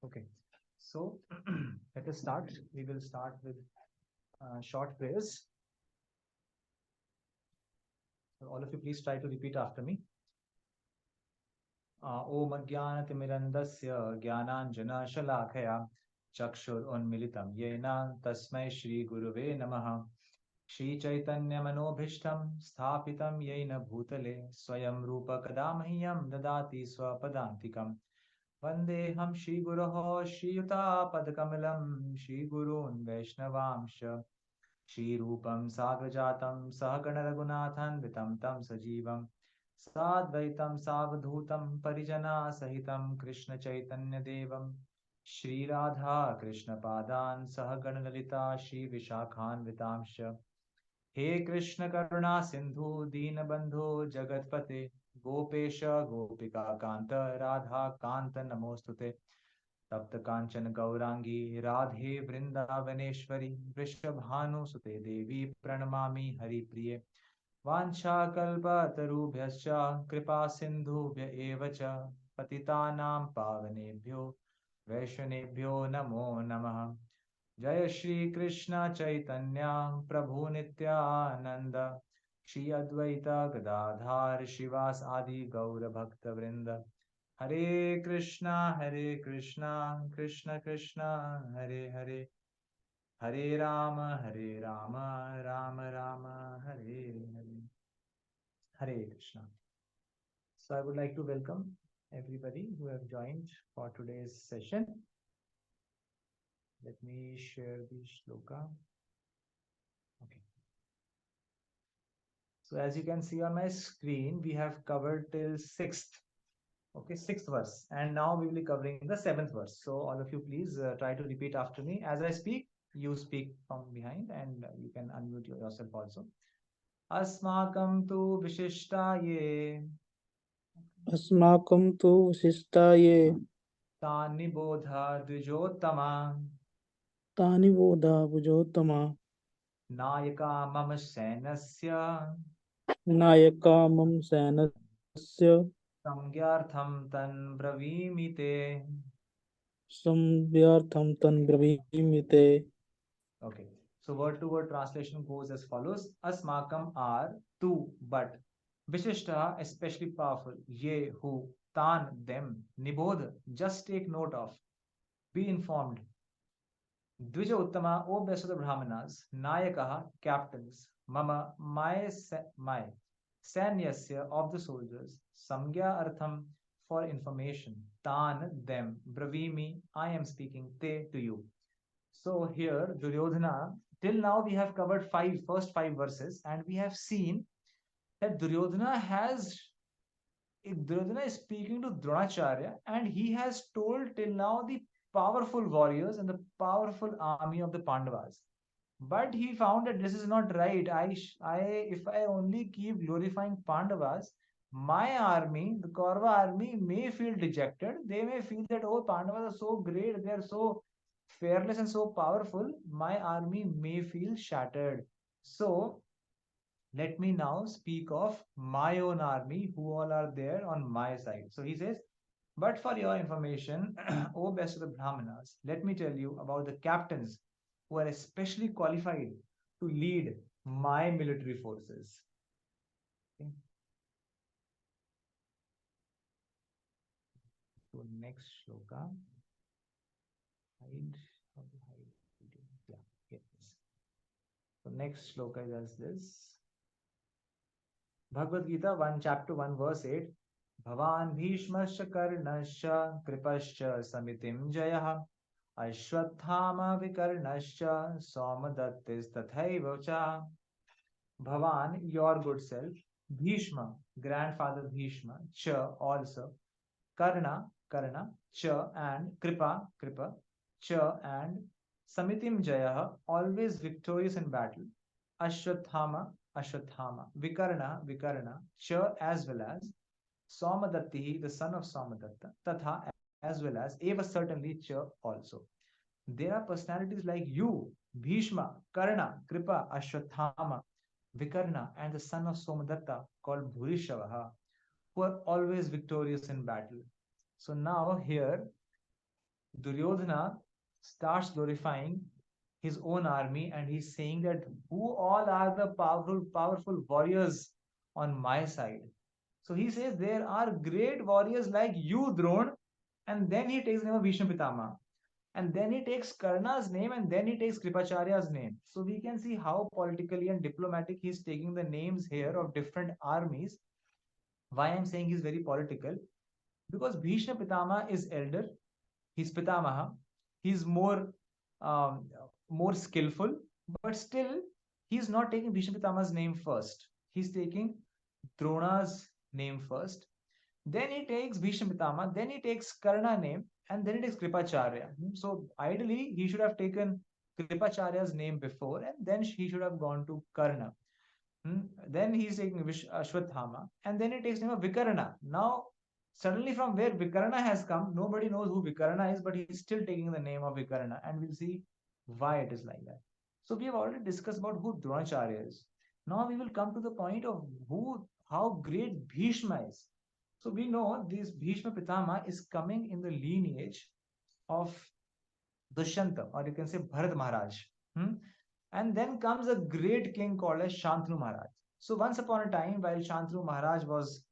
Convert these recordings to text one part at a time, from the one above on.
Okay, so let us start. We will start with short prayers. So all of you, please try to repeat after me. Om Ajnanatimirandasya Jnananjana Chakshurunmilitam Yena Tasmai Shri Guruve Namaha Shri Chaitanya Manobhishtam Sthapitam Yena Bhutale Swayam Rupa Kadamahyam Dadati Swapadantikam Vandeham Shri Guroho Shri Yuta Padakamalam Shri Gurun Vaishnavamsha Shri Rupam Sagrajatam Sahagana Raghunathan Tam Sajivam Sadvaitam Savadhutam Parijana Sahitam Krishna Chaitanya Devam Shri Radha Krishna Padan Sahagana Lalita Shri Vishakhan Vitamsha He Krishna Karuna Sindhu Deenabandhu Jagatpate Gopesha Gopika Kanta Radha Kanta Namostute तप्त कांचन गौरांगी राधे वृंदावनेश्वरी वृषभानु सुते देवी प्रणमामि हरिप्रिये वाञ्छाकल्पतरुभ्यश्च कृपा सिन्धुभ्य एव च पतितानां पावनेभ्यो वैष्णवेभ्यो नमो नमः जय श्री कृष्ण चैतन्य प्रभु नित्यानंद श्री अद्वैत गदाधार शिवास आदि गौर भक्त वृंद हरे Krishna Krishna Krishna Hare Hare Hare Ram Ram Ram Hare Hare Hare Krishna. So I would like to welcome everybody who have joined for today's session. Let me share the shloka. Okay. So as you can see on my screen, we have covered till 6th. Okay, 6th verse. And now we will be covering the 7th verse. So all of you, please try to repeat after me. As I speak, you speak from behind and you can unmute yourself also. Asmakam tu vishishtaye अस्माकं तु विशिष्टाये tani bodha dvijottama तानि बोधा भुजोत्तमा nayaka mama senasya Nykaa मम सैन्यस्य samgyartham tan bravimite. संव्यार्थं तन्ब्रवीमि ते. Okay. So word to word translation goes as follows. Asmakam are two, but. Vishishta, especially powerful. Ye, who. Tan, them. Nibodh, just take note of. Be informed. Dvija Uttama, O best of the Brahmanas. Nayakaha, captains. Mama, my. Sanyasya, of the soldiers. Samgya Artham, for information. Tan, them. Bravimi, I am speaking. Te, to you. So here, Duryodhana, till now we have covered first five verses, and we have seen that Duryodhana is speaking to Dronacharya, and he has told till now the powerful warriors and the powerful army of the Pandavas. But he found that this is not right. If I only keep glorifying Pandavas, my army, the Kaurava army, may feel dejected. They may feel that, oh, Pandavas are so great, they are so fearless and so powerful. My army may feel shattered. So let me now speak of my own army, who all are there on my side. So he says, but for your information, O best of the Brahmanas, let me tell you about the captains who are especially qualified to lead my military forces. Okay. So next shloka. Hide, how to hide video. Yeah, yes. So next shloka is this. Bhagavad Gita 1 chapter 1 verse 8. Bhavan Bhishmascha Karnascha Kripascha Samitim Jayah Ashwathama Vikarnascha Somadattis Tathaiva Cha. Bhavan, your good self. Bhishma, grandfather Bhishma. Cha, also. Karna, Cha, and Kripa, Cha, and Samitim Jayah, always victorious in battle. Ashwathama, Vikarna, Cha, as well as Somadatti, the son of Somadatta, Tatha, as well as Eva, certainly Cha also. There are personalities like you, Bhishma, Karna, Kripa, Ashwathama, Vikarna, and the son of Somadatta called Bhurishavaha, who are always victorious in battle. So now here Duryodhana starts glorifying his own army and he's saying that who all are the powerful warriors on my side. So he says there are great warriors like you, Drona, and then he takes the name of Bhishma Pitama. And then he takes Karna's name and then he takes Kripacharya's name. So we can see how politically and diplomatic he's taking the names here of different armies. Why I'm saying he's very political? Because Bhishma Pitama is elder, he's Pitamaha, he's um, more skillful, but still he's not taking Bhishma Pitama's name first. He's taking Drona's name first. Then he takes Bhishma Pitama, then he takes Karna name, and then he takes Kripacharya. So ideally, he should have taken Kripacharya's name before, and then he should have gone to Karna. Then he's taking Ashwathama, and then he takes name of Vikarna. Now, suddenly from where Vikarna has come, nobody knows who Vikarna is, but he's still taking the name of Vikarna, and we'll see why it is like that. So we have already discussed about who Dronacharya is. Now we will come to the point of how great Bhishma is. So we know this Bhishma Pitama is coming in the lineage of Dushyanta, or you can say Bharat Maharaj. Hmm? And then comes a great king called as Shantanu Maharaj. So once upon a time, while Shantanu Maharaj was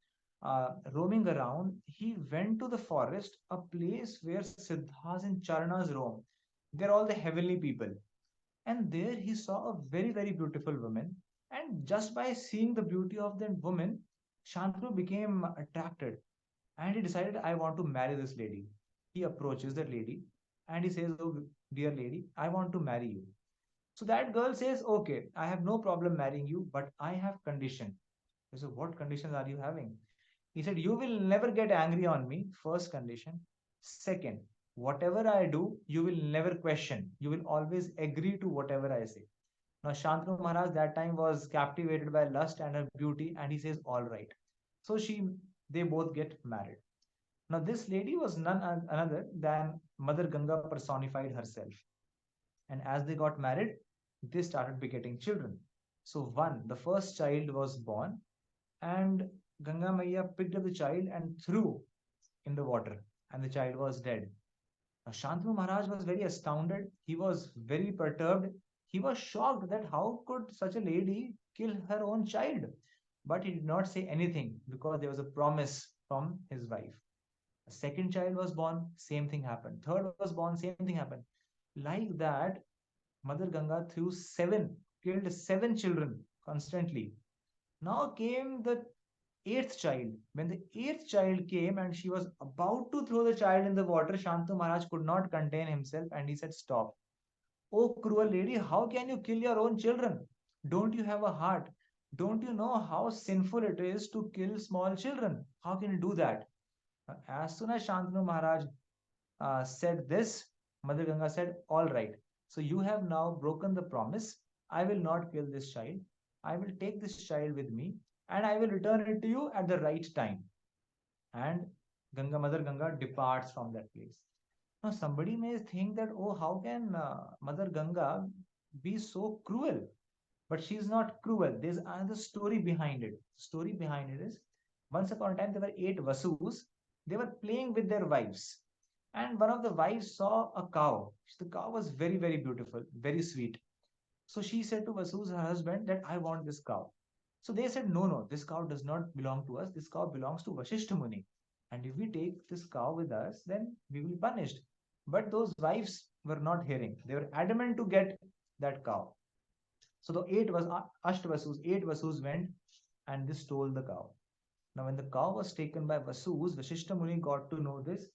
roaming around, he went to the forest, a place where Siddhas and Charanas roam. They're all the heavenly people. And there he saw a very, very beautiful woman. And just by seeing the beauty of that woman, Shantanu became attracted and he decided, I want to marry this lady. He approaches that lady and he says, oh, dear lady, I want to marry you. So that girl says, okay, I have no problem marrying you, but I have condition. He said, what conditions are you having? He said, you will never get angry on me, first condition. Second, whatever I do, you will never question. You will always agree to whatever I say. Now, Shantanu Maharaj that time was captivated by lust and her beauty, and he says, all right. So they both get married. Now, this lady was none other than Mother Ganga personified herself. And as they got married, they started begetting children. So, the first child was born, and Ganga Maya picked up the child and threw in the water, and the child was dead. Now, Shantanu Maharaj was very astounded. He was very perturbed. He was shocked that how could such a lady kill her own child? But he did not say anything because there was a promise from his wife. A second child was born, same thing happened. Third was born, same thing happened. Like that, Mother Ganga killed seven children constantly. Now came the eighth child. When the eighth child came and she was about to throw the child in the water, Shantanu Maharaj could not contain himself and he said, stop. Oh, cruel lady, how can you kill your own children? Don't you have a heart? Don't you know how sinful it is to kill small children? How can you do that? As soon as Shantanu Maharaj said this, Mother Ganga said, all right. So you have now broken the promise. I will not kill this child. I will take this child with me and I will return it to you at the right time. And Mother Ganga departs from that place. Now, somebody may think that, oh, how can Mother Ganga be so cruel? But she is not cruel. There's another story behind it. The story behind it is once upon a time there were 8 Vasus. They were playing with their wives. And one of the wives saw a cow. The cow was very, very beautiful, very sweet. So she said to Vasu's husband that I want this cow. So they said, no, no, this cow does not belong to us. This cow belongs to Vashishta Muni. And if we take this cow with us, then we will be punished. But those wives were not hearing. They were adamant to get that cow. So the eight Vasus went and they stole the cow. Now, when the cow was taken by Vasus, Vashishta Muni got to know this.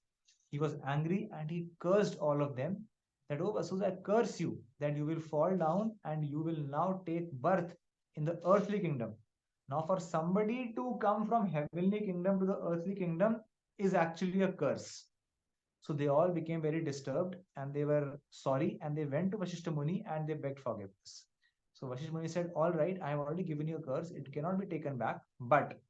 He was angry and he cursed all of them that, oh Vasus, I curse you that you will fall down and you will now take birth in the earthly kingdom. Now, for somebody to come from heavenly kingdom to the earthly kingdom is actually a curse. So they all became very disturbed and they were sorry and they went to Vashishta Muni and they begged forgiveness. So Vashishta Muni said, all right, I have already given you a curse. It cannot be taken back. But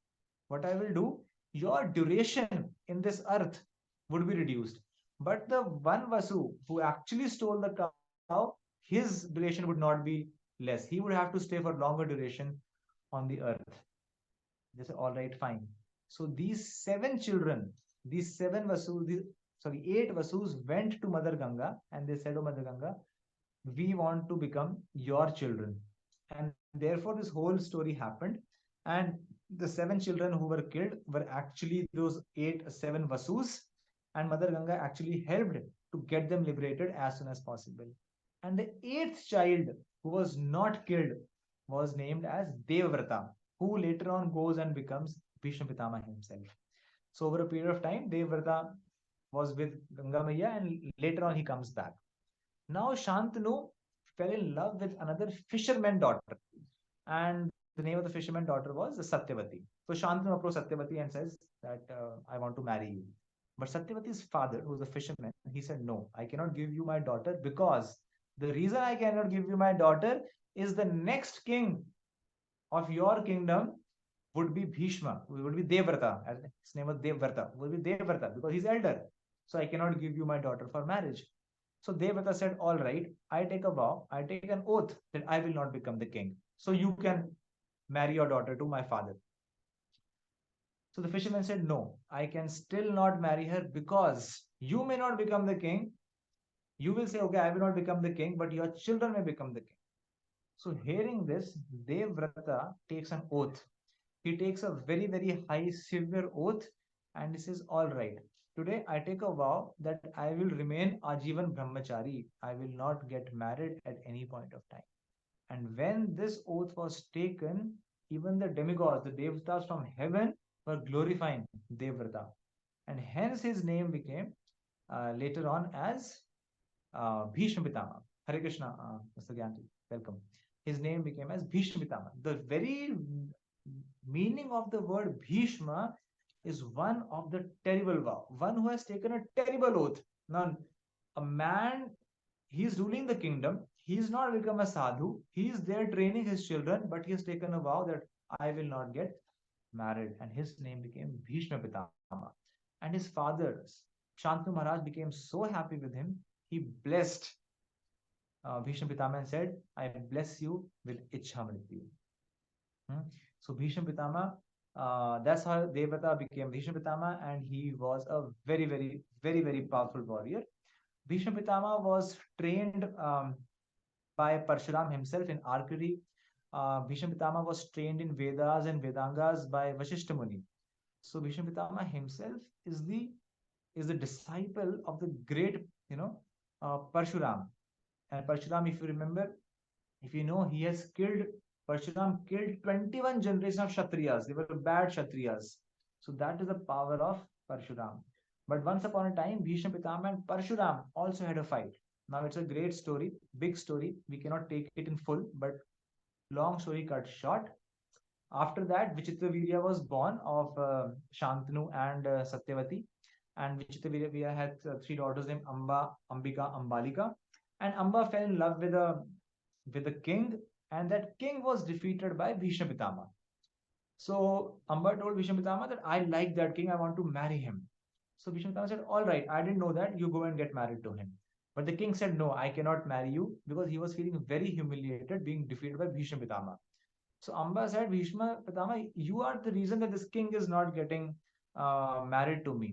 what I will do, your duration in this earth would be reduced. But the one Vasu who actually stole the cow, his duration would not be less. He would have to stay for longer duration on the earth. They said, all right, fine. So these 7 children, these 7 Vasu, 8 Vasus went to Mother Ganga and they said, "Oh, Mother Ganga, we want to become your children." And therefore, this whole story happened. And the 7 children who were killed were actually those 7 Vasus. And Mother Ganga actually helped to get them liberated as soon as possible. And the 8th child who was not killed was named as Devavrata, who later on goes and becomes Bhishma Pitama himself. So over a period of time, Devavrata was with Ganga Maiya and later on he comes back. Now Shantanu fell in love with another fisherman daughter, and the name of the fisherman daughter was Satyavati. So Shantanu approached Satyavati and says that I want to marry you. But Satyavati's father, who was a fisherman, he said, "No, I cannot give you my daughter because the reason I cannot give you my daughter is the next king of your kingdom would be Bhishma, would be Devrata. His name was Devrata, would be Devrata because he's elder. So I cannot give you my daughter for marriage." So Devrata said, "All right, I take a vow, I take an oath that I will not become the king. So you can marry your daughter to my father." So the fisherman said, "No, I can still not marry her because you may not become the king. You will say, okay, I will not become the king, but your children may become the king." So hearing this, Devrata takes an oath. He takes a very, very high, severe oath and he says, "All right, today I take a vow that I will remain Ajivan Brahmachari. I will not get married at any point of time." And when this oath was taken, even the demigods, the Devatas from heaven, were glorifying Devrata. And hence his name became later on as Bhishma Pitama. Hare Krishna, Mr. Gyanti, welcome. His name became as Bhishma Pitama. The very meaning of the word Bhishma is one of the terrible vow, one who has taken a terrible oath. Now, a man, he's ruling the kingdom, he's not become a sadhu, he's there training his children, but he has taken a vow that I will not get married, and his name became Bhishma Pitama. And his father, Shantanu Maharaj, became so happy with him, he blessed Bhishma Pitama and said, "I bless you with Ichha Mrityu." So Bhishma Pitama, that's how Devata became Bhishma Pitama, and he was a very, very, very, very powerful warrior. Bhishma Pitama was trained by Parshuram himself in archery. Bhishma Pitama was trained in Vedas and Vedangas by Vashishta Muni. So Bhishma Pitama himself is the disciple of the great, Parshuram. And Parshuram, if you remember, if you know, he has killed, Parshuram killed 21 generations of Kshatriyas. They were bad Kshatriyas. So that is the power of Parshuram. But once upon a time, Bhishma Pitama and Parshuram also had a fight. Now it's a great story, big story. We cannot take it in full, but long story cut short. After that, Vichitravirya was born of Shantanu and Satyavati. And Vichitravirya had 3 daughters named Amba, Ambika, Ambalika. And Amba fell in love with a king, and that king was defeated by Bhishma Pitama. So Amba told Bhishma Pitama that I like that king, I want to marry him. So Bhishma Pitama said, "All right, I didn't know that, you go and get married to him." But the king said, "No, I cannot marry you," because he was feeling very humiliated being defeated by Bhishma Pitama. So Amba said, "Bhishma Pitama, you are the reason that this king is not getting married to me."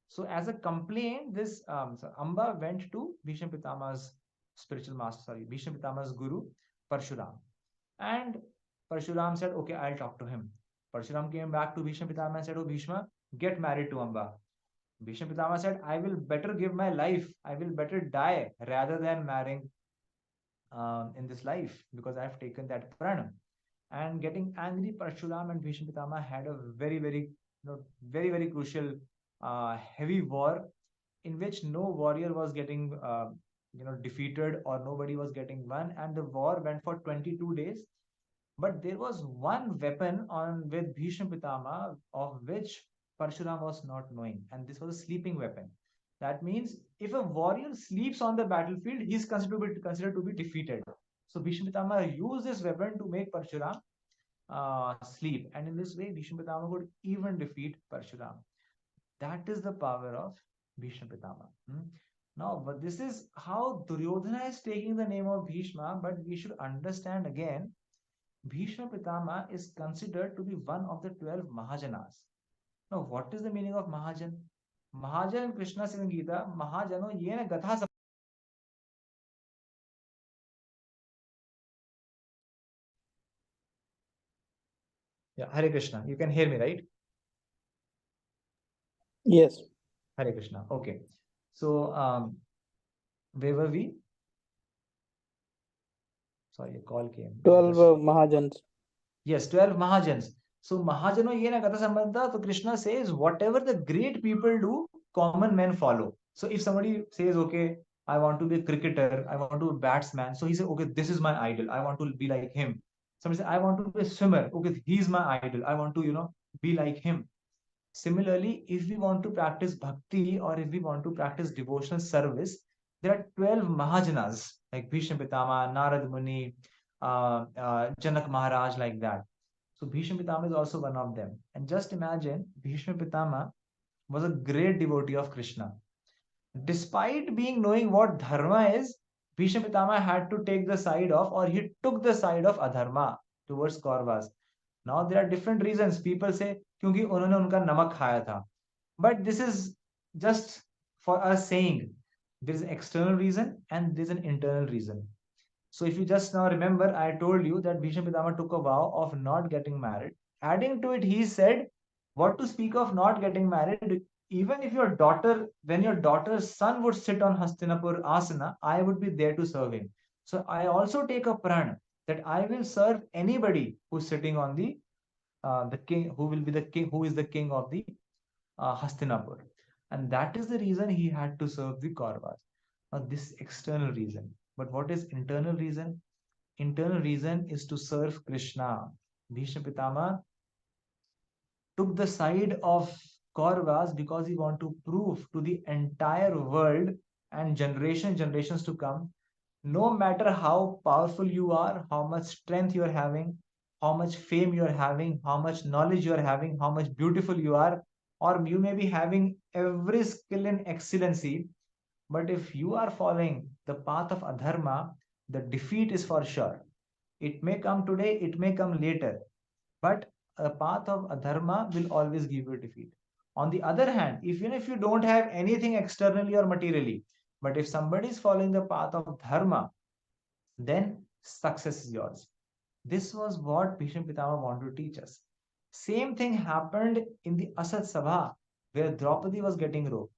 So as a complaint, so Amba went to Bhishma Pitama's spiritual master, Bhishma Pitama's guru, Parshuram. And Parshuram said, "Okay, I'll talk to him." Parshuram came back to Bhishma Pitama and said, "Oh, Bhishma, get married to Amba." Bhishma Pitama said, "I will better give my life, I will better die rather than marrying in this life because I have taken that pranam." And getting angry, Parshuram and Bhishma Pitama had a very, very, very, very crucial, heavy war in which no warrior was getting, defeated or nobody was getting won. And the war went for 22 days. But there was one weapon on with Bhishma Pitama of which Parshuram was not knowing, and this was a sleeping weapon. That means if a warrior sleeps on the battlefield, he's considered to be defeated. So Bhishma Pitama used this weapon to make Parshuram sleep, and in this way, Bhishma Pitama could even defeat Parshuram. That is the power of Bhishma Pitama. Now, but this is how Duryodhana is taking the name of Bhishma, but we should understand again, Bhishma Pitama is considered to be one of the 12 Mahajanas. Now, what is the meaning of Mahajan? Mahajan Krishna says in Gita, Mahajano yena gatha. Yeah, Hare Krishna. You can hear me, right? Yes. Hare Krishna. Okay. So, where were we? Sorry, a call came. 12 Mahajans. Yes, 12 Mahajans. So, Mahajano yena gatha sambandha. So, Krishna says, whatever the great people do, common men follow. So, if somebody says, okay, I want to be a cricketer, I want to be a batsman. So, he said, okay, this is my idol. I want to be like him. Somebody said, I want to be a swimmer. Okay, he's my idol. I want to, be like him. Similarly, if we want to practice bhakti or if we want to practice devotional service, there are 12 Mahajanas like Bhishma Pitama, Narad Muni, Janak Maharaj, like that. So Bhishma Pitama is also one of them. And just imagine, Bhishma Pitama was a great devotee of Krishna. Despite being knowing what dharma is, Bhishma Pitama had to take the side of, or he took the side of adharma towards Kauravas. Now there are different reasons. People say क्योंकि उन्होंने उनका नमक खाया था. But this is just for us saying there is an external reason and there is an internal reason. So if you just now remember, I told you that Bhishma Pitama took a vow of not getting married. Adding to it, he said, what to speak of not getting married, even if your daughter, when your daughter's son would sit on Hastinapur Asana, I would be there to serve him. So I also take a pran that I will serve anybody who's sitting on the king, who will be the king, who is the king of the Hastinapur. And that is the reason he had to serve the Kauravas. Now, this external reason. But what is internal reason? Internal reason is to serve Krishna. Bhishma Pitama took the side of Kauravas because he wanted to prove to the entire world and generations to come, no matter how powerful you are, how much strength you are having, how much fame you are having, how much knowledge you are having, how much beautiful you are, or you may be having every skill and excellency, but if you are following the path of adharma, the defeat is for sure. It may come today, it may come later, but a path of adharma will always give you defeat. On the other hand, even if you don't have anything externally or materially, but if somebody is following the path of dharma, then success is yours. This was what Bhishma Pitama wanted to teach us. Same thing happened in the Asat Sabha, where Draupadi was getting roped.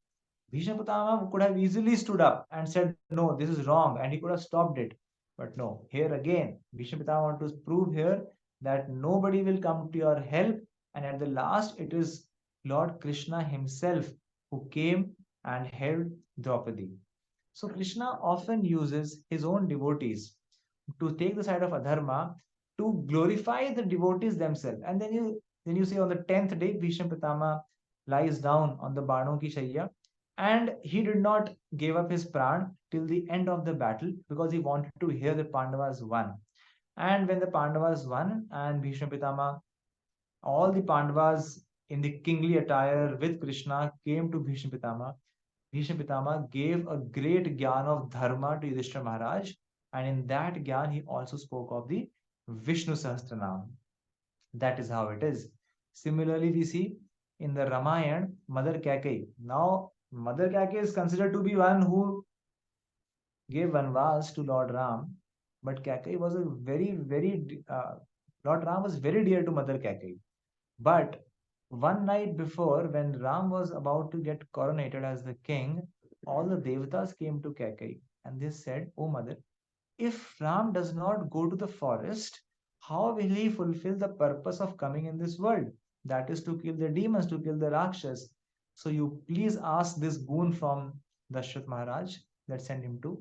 Bhishma Pitama could have easily stood up and said, no, this is wrong, and he could have stopped it. But no, here again, Bhishma Pitama wanted to prove here that nobody will come to your help, and at the last, it is Lord Krishna himself who came and held Draupadi. So Krishna often uses his own devotees to take the side of adharma to glorify the devotees themselves. And then you see on the 10th day, Bhishma Pitama lies down on the Bano ki Shayya, and he did not give up his pran till the end of the battle because he wanted to hear the Pandavas won. And when the Pandavas won and Bhishma Pitama, all the Pandavas in the kingly attire with Krishna came to Bhishma Pitama. Bhishma Pitama gave a great gyan of dharma to Yudhishthira Maharaj, and in that gyan he also spoke of the Vishnu Sahasranam. That is how it is. Similarly, we see in the Ramayana, Mother Kaikeyi. Now, Mother Kaikeyi is considered to be one who gave Vanvas to Lord Ram, but Kaikeyi was a Lord Ram was very dear to Mother Kaikeyi. But one night before, when Ram was about to get coronated as the king, all the Devatas came to Kaikeyi and they said, "Oh mother, if Ram does not go to the forest, how will he fulfill the purpose of coming in this world? That is to kill the demons, to kill the Rakshas. So you please ask this boon from Dashrath Maharaj that send him to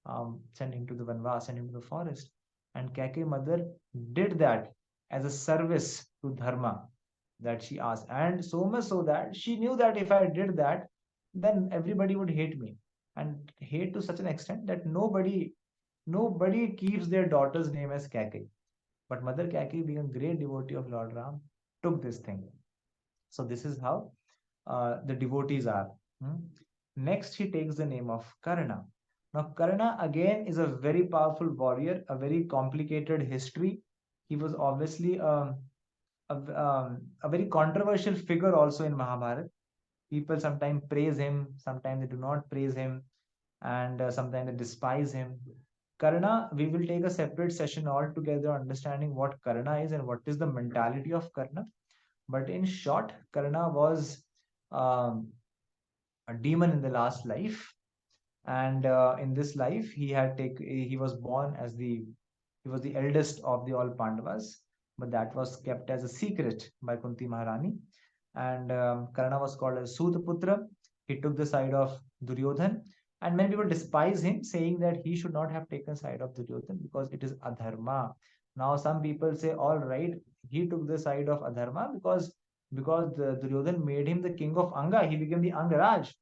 the Vanvas, send him to the forest." And Kaikeyi mother did that as a service to Dharma that she asked. And so much so that she knew that if I did that, then everybody would hate me. And hate to such an extent that nobody keeps their daughter's name as Kaikeyi. But Mother Kaikeyi, being a great devotee of Lord Ram, took this thing. So this is how the devotees are. Next, he takes the name of Karna. Now, Karna again is a very powerful warrior, a very complicated history. He was obviously a very controversial figure also in Mahabharata. People sometimes praise him, sometimes they do not praise him, and sometimes they despise him. Karna, we will take a separate session altogether understanding what Karna is and what is the mentality of Karna. But in short, Karna was um, a demon in the last life, and in this life he was born as he was the eldest of the all Pandavas, but that was kept as a secret by Kunti Maharani. And Karna was called as Sutaputra. He took the side of Duryodhan, and many people despise him, saying that he should not have taken side of Duryodhan because it is adharma. Now some people say, all right, he took the side of adharma because the Duryodhan made him the king of Anga. He became the Angaraj.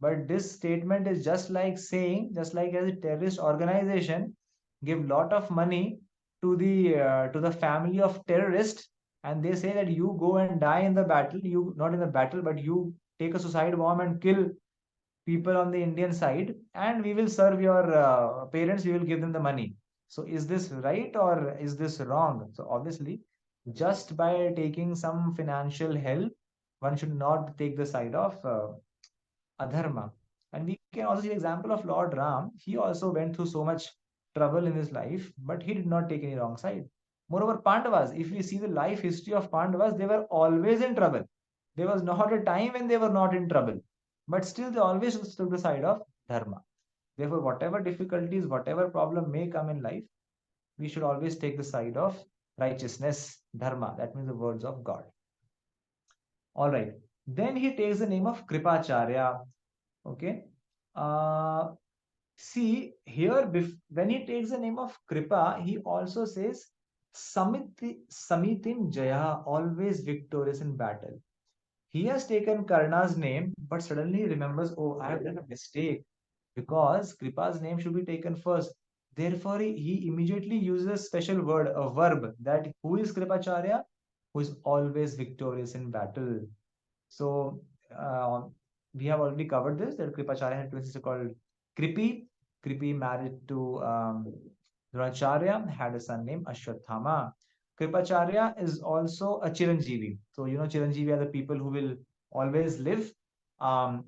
But this statement is just like saying, just like as a terrorist organization give lot of money to the family of terrorists, and they say that you go and die in the battle, you not in the battle, but you take a suicide bomb and kill people on the Indian side, and we will serve your parents, we will give them the money. So is this right or is this wrong? So obviously, just by taking some financial help, one should not take the side of adharma. And we can also see the example of Lord Ram. He also went through so much trouble in his life, but he did not take any wrong side. Moreover, Pandavas, if we see the life history of Pandavas, they were always in trouble. There was not a time when they were not in trouble, but still they always took the side of dharma. Therefore, whatever difficulties, whatever problem may come in life, we should always take the side of righteousness, dharma. That means the words of God. All right. Then he takes the name of Kripacharya. Okay. Uh, See here, when he takes the name of Kripa, he also says Samitim Jaya, always victorious in battle. He has taken Karna's name, but suddenly remembers, oh, I have done a mistake because Kripa's name should be taken first. Therefore, he immediately uses a special word, a verb, that who is Kripacharya? Who is always victorious in battle. So, uh, we have already covered this, that Kripacharya had twin sister called Kripi. Kripi married to Dronacharya, had a son named Ashwathama. Kripacharya is also a Chiranjeevi. So, you know, Chiranjeevi are the people who will always live.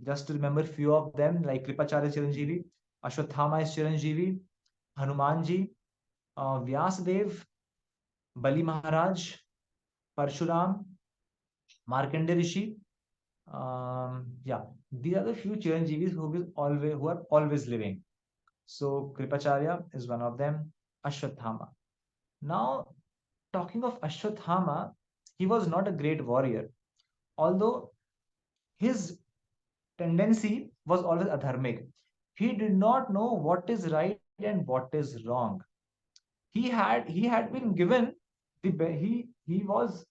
Just to remember few of them, like Kripacharya Chiranjeevi, Ashwathama is Chiranjeevi, Hanumanji, Vyasadev, Bali Maharaj, Parshuram, Markandeya Rishi. Yeah, these are the few Chiranjeevis who are always living. So Kripacharya is one of them. Ashwathama. Now, talking of Ashwathama, he was not a great warrior, although his tendency was always adharmic. He did not know what is right and what is wrong. He had been given he was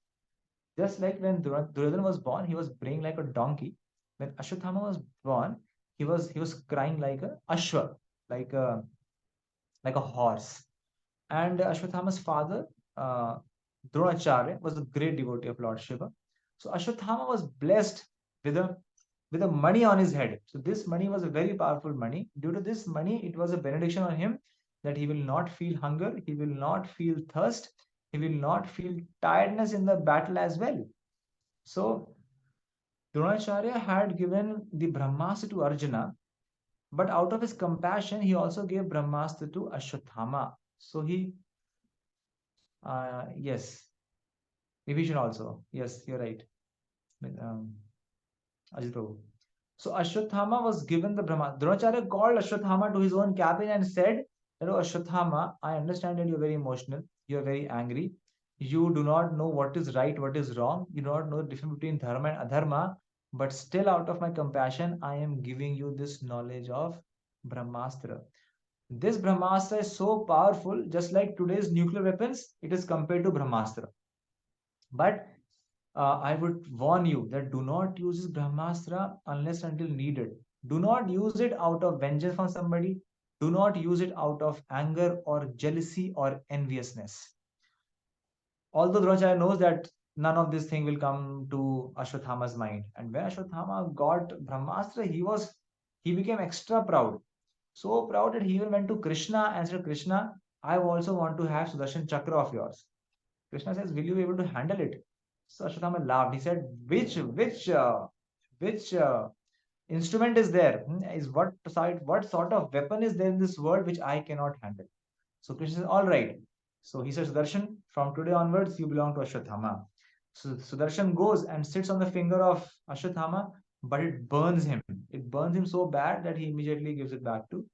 just like when Duryodhana was born, he was braying like a donkey. When Ashwathama was born, he was crying like a ashwa, like a like a horse. And Ashwathama's father, uh, Dronacharya, was a great devotee of Lord Shiva. So Ashwathama was blessed with a money on his head. So this money was a very powerful money. Due to this money, it was a benediction on him that he will not feel hunger, he will not feel thirst, he will not feel tiredness in the battle as well. So Dronacharya had given the Brahmastra to Arjuna, but out of his compassion, he also gave Brahmastra to Ashwathama. So yes, Vibhishan also. Yes, you're right. Um, Ajit Prabhu. So Ashwathama was given the Brahma. Dronacharya called Ashwathama to his own cabin and said, hello, Ashwathama, I understand that you're very emotional, you're very angry. You do not know what is right, what is wrong. You do not know the difference between dharma and adharma. But still, out of my compassion, I am giving you this knowledge of Brahmastra. This Brahmastra is so powerful, just like today's nuclear weapons, it is compared to Brahmastra. But I would warn you that do not use this Brahmastra unless until needed. Do not use it out of vengeance from somebody. Do not use it out of anger or jealousy or enviousness. Although Dronacharya knows that none of this thing will come to Ashwathama's mind. And when Ashwathama got Brahmastra, he became extra proud. So proud that he even went to Krishna and said, Krishna, I also want to have Sudarshan Chakra of yours. Krishna says, will you be able to handle it? So Ashwatthama laughed. He said, which which instrument is there? Is what sort of weapon is there in this world which I cannot handle? So Krishna says, all right. So he says, Sudarshan, from today onwards, you belong to Ashwatthama. So Sudarshan goes and sits on the finger of Ashwatthama, but it burns him. It burns him so bad that he immediately gives it back to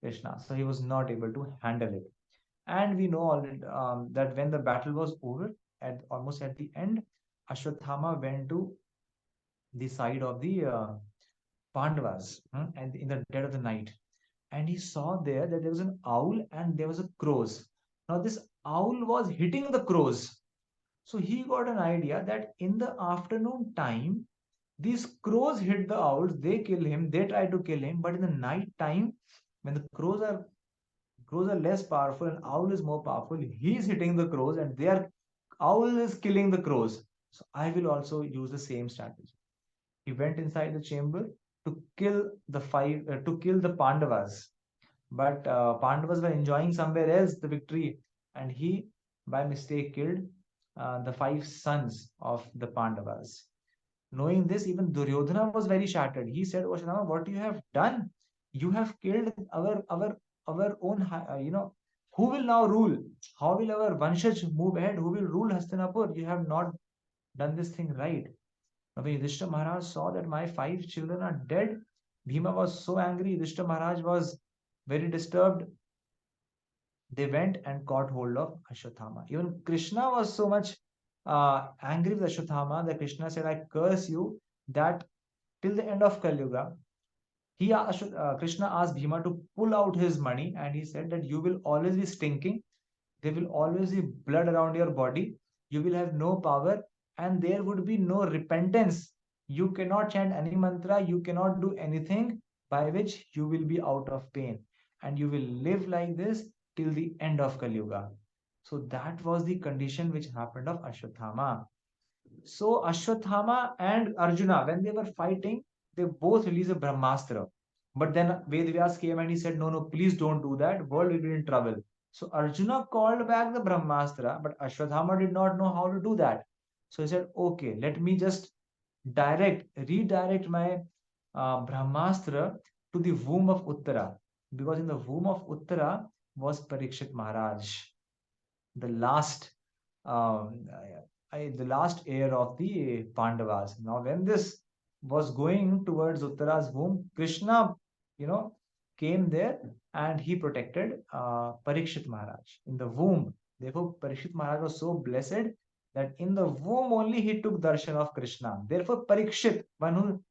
Krishna. So he was not able to handle it. And we know already that when the battle was over, at almost at the end, Ashwatthama went to the side of the Pandavas and in the dead of the night, and he saw there that there was an owl and there was a crows. Now this owl was hitting the crows, so he got an idea that in the afternoon time, these crows hit the owls, they kill him, they try to kill him, but in the night time, when the crows are less powerful and owl is more powerful, he is hitting the crows and their owl is killing the crows. So I will also use the same strategy. He went inside the chamber to kill the Pandavas, but Pandavas were enjoying somewhere else the victory, and he by mistake killed the five sons of the Pandavas. Knowing this, even Duryodhana was very shattered. He said, Oshanama, what you have done? You have killed our own, who will now rule? How will our Vanshaj move ahead? Who will rule Hastinapur? You have not done this thing right. Now, when Yudhishthira Maharaj saw that my five children are dead, Bhima was so angry. Yudhishthira Maharaj was very disturbed. They went and caught hold of Ashwatthama. Even Krishna was so much angry with Ashwatthama that Krishna said, I curse you that till the end of Kali Yuga, Krishna asked Bhima to pull out his money, and he said that you will always be stinking. There will always be blood around your body. You will have no power, and there would be no repentance. You cannot chant any mantra. You cannot do anything by which you will be out of pain, and you will live like this till the end of Kali Yuga. So that was the condition which happened of Ashwatthama. So Ashwatthama and Arjuna, when they were fighting, they both released a Brahmastra. But then Vedvyas came and he said, no, no, please don't do that. World will be in trouble. So Arjuna called back the Brahmastra, but Ashwatthama did not know how to do that. So he said, okay, let me just redirect my Brahmastra to the womb of Uttara. Because in the womb of Uttara was Parikshit Maharaj, the last um, the last heir of the Pandavas. Now, when this was going towards Uttara's womb, Krishna, came there and he protected Parikshit Maharaj in the womb. Therefore, Parikshit Maharaj was so blessed that in the womb only he took darshan of Krishna. Therefore, Parikshit, one who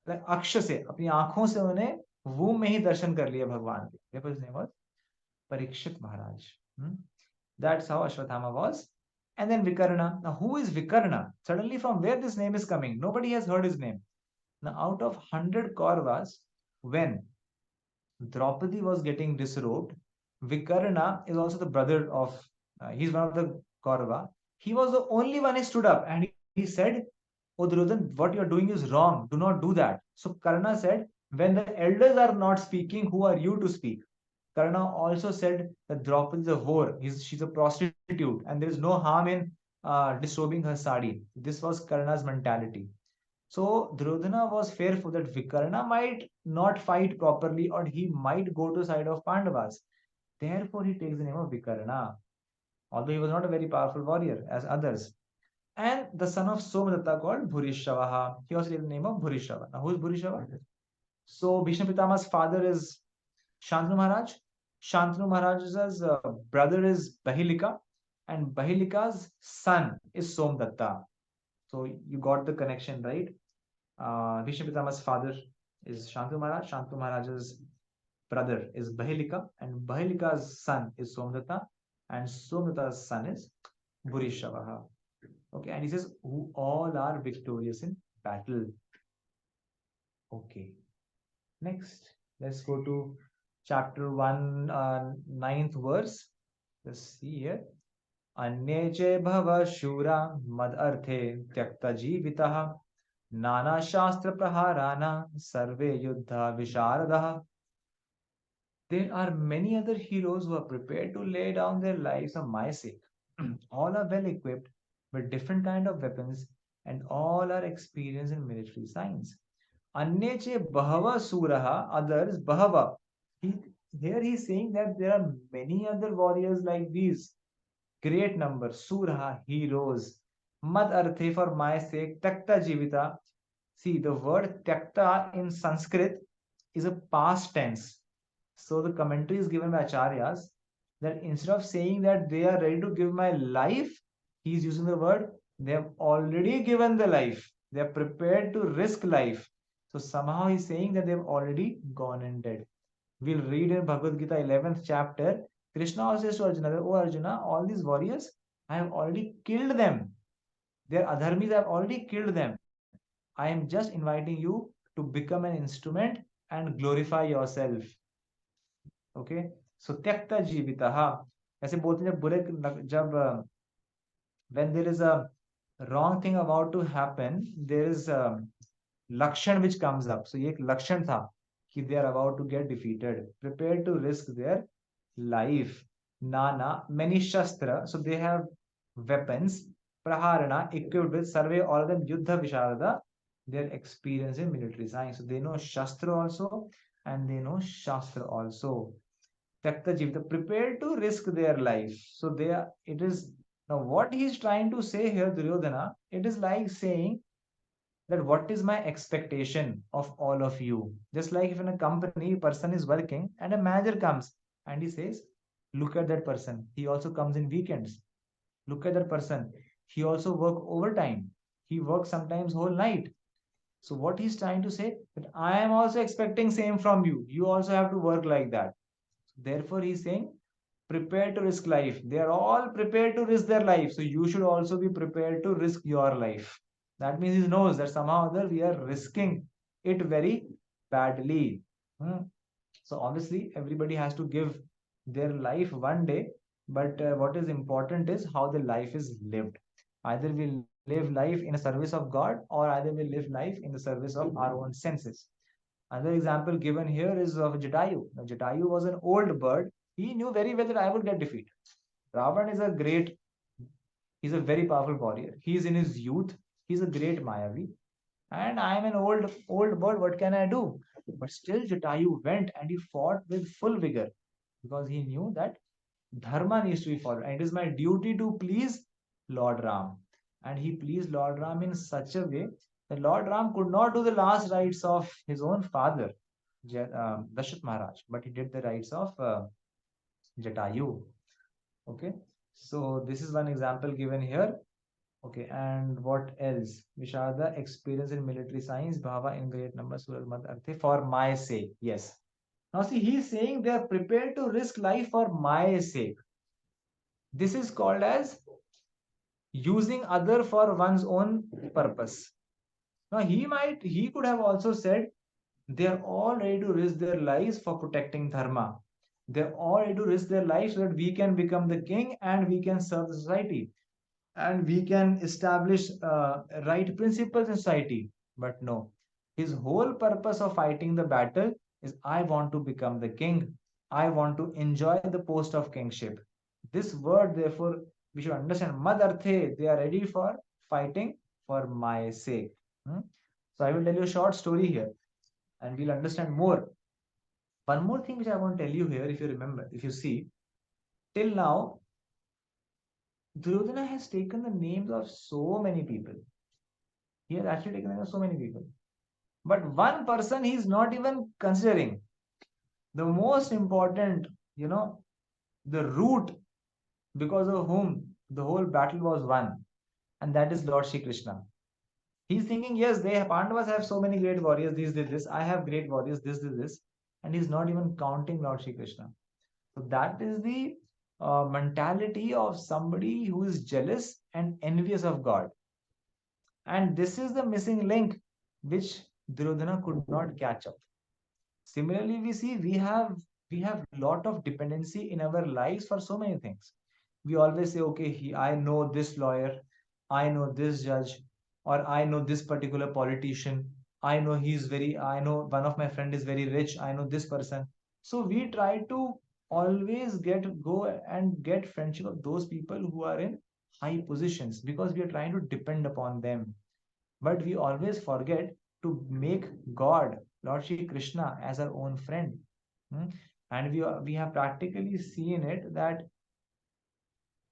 अक्ष से अपनी आंखों से उन्हें womb में ही दर्शन कर लिया भगवान के. Therefore, his name was Parikshit Maharaj. That's how Ashwatthama was. And then Vikarna. Now, who is Vikarna? Suddenly, from where this name is coming? Nobody has heard his name. Now, out of 100 Kauravas, when Draupadi was getting disrobed, Vikarna is also the brother of, he's one of the Kaurava. He was the only one who stood up and he said, Oh, Duryodhan, what you are doing is wrong. Do not do that. So Karna said, when the elders are not speaking, who are you to speak? Karna also said that Draupadi is a whore. She's a prostitute and there is no harm in disrobing her sari. This was Karna's mentality. So Duryodhana was fearful that Vikarna might not fight properly or he might go to the side of Pandavas. Therefore, he takes the name of Vikarna, although he was not a very powerful warrior as others. And the son of Somadatta called Bhurishavaha. He also takes the name of Bhurishava. Now, who is Bhurishava? So Bhishma Pitama's father is Shantanu Maharaj. Shantanu Maharaj's brother is Bahilika, and Bahilika's son is Somdatta. So you got the connection, right? Bhishma Pitama's father is Shantanu Maharaj. Shantanu Maharaj's brother is Bahilika, and Bahilika's son is Somdatta, and Somdatta's son is Bhurishavaha. Okay, and he says, who all are victorious in battle. Okay, next, let's go to chapter 1, 9th verse. Let's see here. अन्ये च भव शूरा मद अर्थे त्यक्त जीवितः नाना शास्त्र प्रहाराना सर्वे युद्धा विशारदः. There are many other heroes who are prepared to lay down their lives for my sake. All are well equipped with different kind of weapons, and all are experienced in military science. Anyeche bahava suraha, others bahava. He, here he's saying that there are many other warriors like these. Great number, suraha, heroes. Mad arthe, for my sake, takta jivita. See, the word takta in Sanskrit is a past tense. So the commentary is given by acharyas that instead of saying that they are ready to give my life, he is using the word they have already given the life. They are prepared to risk life. So somehow he's saying that they've already gone and dead. We'll read in Bhagavad Gita 11th chapter. Krishna also says to Arjuna, "Oh Arjuna, all these warriors, I have already killed them. Their adharmis, I have already killed them. I am just inviting you to become an instrument and glorify yourself." Okay, so त्यक्ता जीवितः, ऐसे बोलते हैं जब बुरे, जब when there is a wrong thing about to happen, there is a lakshan which comes up. So ये एक लक्षण था कि they are about to get defeated, prepared to risk their life. Nana, many shastra, so they have weapons. Praharana, equipped with survey, all of them yuddha visharada, their experience in military science. So they know shastra also and they know shastra also. Takta Jivita, prepared to risk their life. So they are, it is, now what he is trying to say here, Duryodhana, it is like saying that what is my expectation of all of you? Just like if in a company, person is working and a manager comes and he says, look at that person. He also comes in weekends. Look at that person. He also work overtime. He works sometimes whole night. So what he's trying to say that I am also expecting same from you. You also have to work like that. Therefore, he's saying, prepare to risk life. They are all prepared to risk their life. So you should also be prepared to risk your life. That means he knows that somehow or other we are risking it very badly. So obviously, everybody has to give their life one day. But what is important is how the life is lived. Either we live life in a service of God, or either we live life in the service of our own senses. Another example given here is of Jatayu. Now, Jatayu was an old bird. He knew very well that I would get defeated. Ravan is a great, he's a very powerful warrior. He's in his youth. He's a great Mayavi. And I am an old bird. What can I do? But still, Jatayu went and he fought with full vigor because he knew that Dharma needs to be followed. And it is my duty to please Lord Ram. And he pleased Lord Ram in such a way that Lord Ram could not do the last rites of his own father, Dashath Maharaj, but he did the rites of Jatayu. Okay, so this is one example given here. Okay, and what else? Vishada, experience in military science, Bhava in great number, Suraj Mad Arthe, for my sake. Yes. Now see, he is saying they are prepared to risk life for my sake. This is called as using other for one's own purpose. Now he could have also said they are all ready to risk their lives for protecting dharma. They're all ready to risk their lives so that we can become the king and we can serve the society and we can establish right principles in society. But no, his whole purpose of fighting the battle is I want to become the king. I want to enjoy the post of kingship. This word, therefore, we should understand. Madarthe, they are ready for fighting for my sake. So I will tell you a short story here and we'll understand more. One more thing which I want to tell you here, if you remember, if you see, till now, Duryodhana has taken the names of so many people. He has actually taken the names of so many people. But one person he is not even considering. The most important, the root because of whom the whole battle was won, and that is Lord Shri Krishna. He's thinking, yes, Pandavas have so many great warriors, this, I have great warriors, this, and he's not even counting Lord Shri Krishna. So that is the mentality of somebody who is jealous and envious of God. And this is the missing link which Duryodhana could not catch up. Similarly, we see we have lot of dependency in our lives for so many things. We always say, okay, I know this lawyer, I know this judge, or I know this particular politician. I know one of my friend is very rich. I know this person. So we try to always go and get friendship of those people who are in high positions because we are trying to depend upon them. But we always forget to make God, Lord Shri Krishna, as our own friend. And we have practically seen it that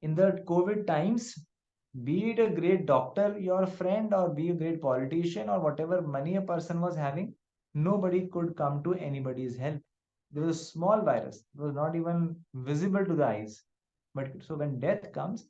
in the COVID times, be it a great doctor, your friend, or be a great politician, or whatever money a person was having, nobody could come to anybody's help. There was a small virus, it was not even visible to the eyes. But so when death comes,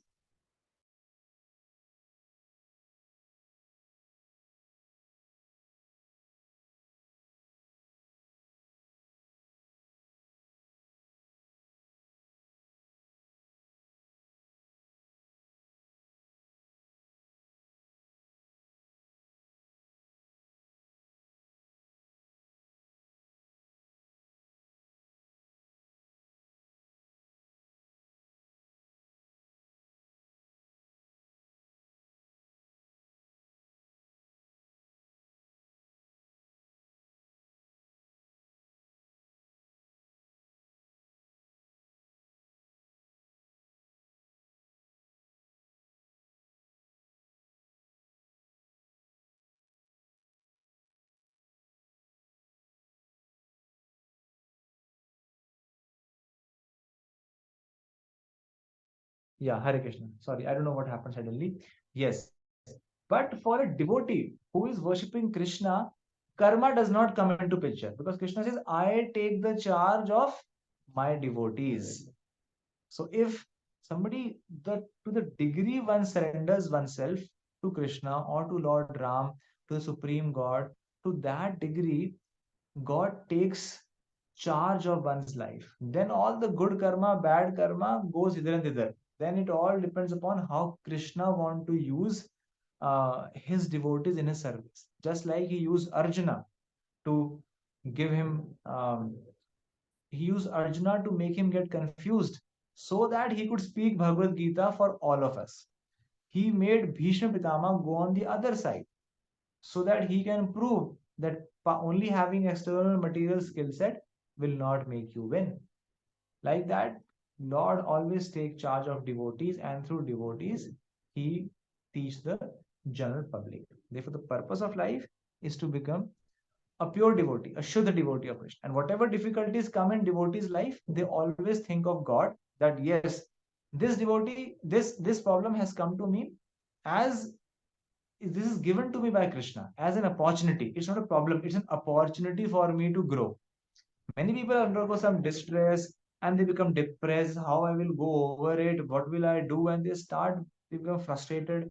yeah, Hare Krishna. Sorry, I don't know what happened suddenly. Yes. But for a devotee who is worshipping Krishna, karma does not come into picture because Krishna says, I take the charge of my devotees. So if somebody, to the degree one surrenders oneself to Krishna or to Lord Ram, to the Supreme God, to that degree, God takes charge of one's life. Then all the good karma, bad karma goes hither and thither. Then it all depends upon how Krishna want to use his devotees in his service. Just like he used Arjuna to give him, he used Arjuna to make him get confused so that he could speak Bhagavad Gita for all of us. He made Bhishma Pitama go on the other side so that he can prove that only having external material skill set will not make you win. Like that, Lord always take charge of devotees, and through devotees, he teach the general public. Therefore, the purpose of life is to become a pure devotee, a Shuddha devotee of Krishna. And whatever difficulties come in devotee's life, they always think of God that yes, this devotee, this problem has come to me as this is given to me by Krishna as an opportunity. It's not a problem, it's an opportunity for me to grow. Many people undergo some distress and they become depressed. How I will go over it? What will I do? And they become frustrated.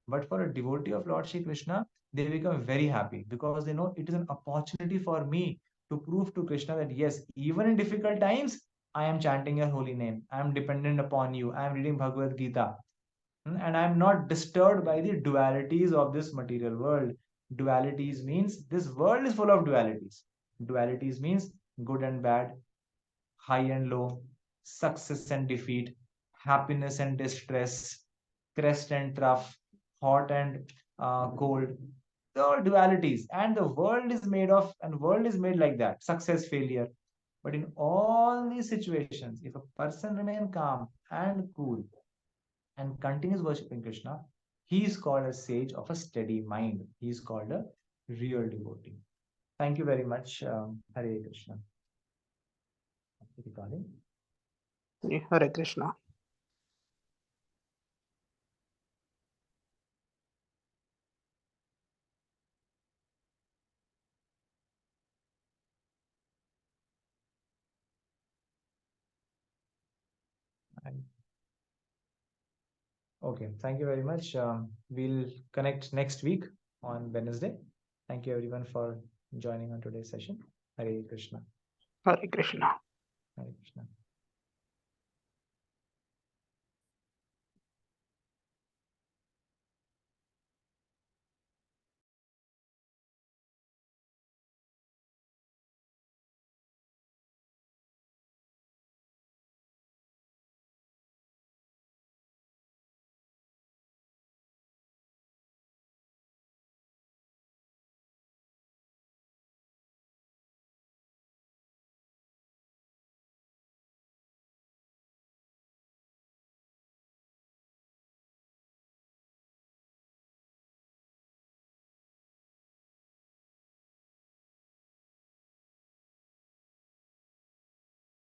But for a devotee of Lord Shri Krishna, they become very happy because they know it is an opportunity for me to prove to Krishna that yes, even in difficult times, I am chanting your holy name. I am dependent upon you. I am reading Bhagavad Gita. And I'm not disturbed by the dualities of this material world. Dualities means this world is full of dualities. Dualities means good and bad, high and low, success and defeat, happiness and distress, crest and trough, hot and cold. They're all dualities, and the world is made of, and world is made like that, success, failure. But in all these situations, if a person remain calm and cool and continues worshipping Krishna, he is called a sage of a steady mind. He is called a real devotee. Thank you very much, Hare Krishna. Recording. Hare Krishna. Okay, thank you very much. We'll connect next week on Wednesday. Thank you everyone for joining on today's session. Hare Krishna. Hare Krishna. Hare Krishna.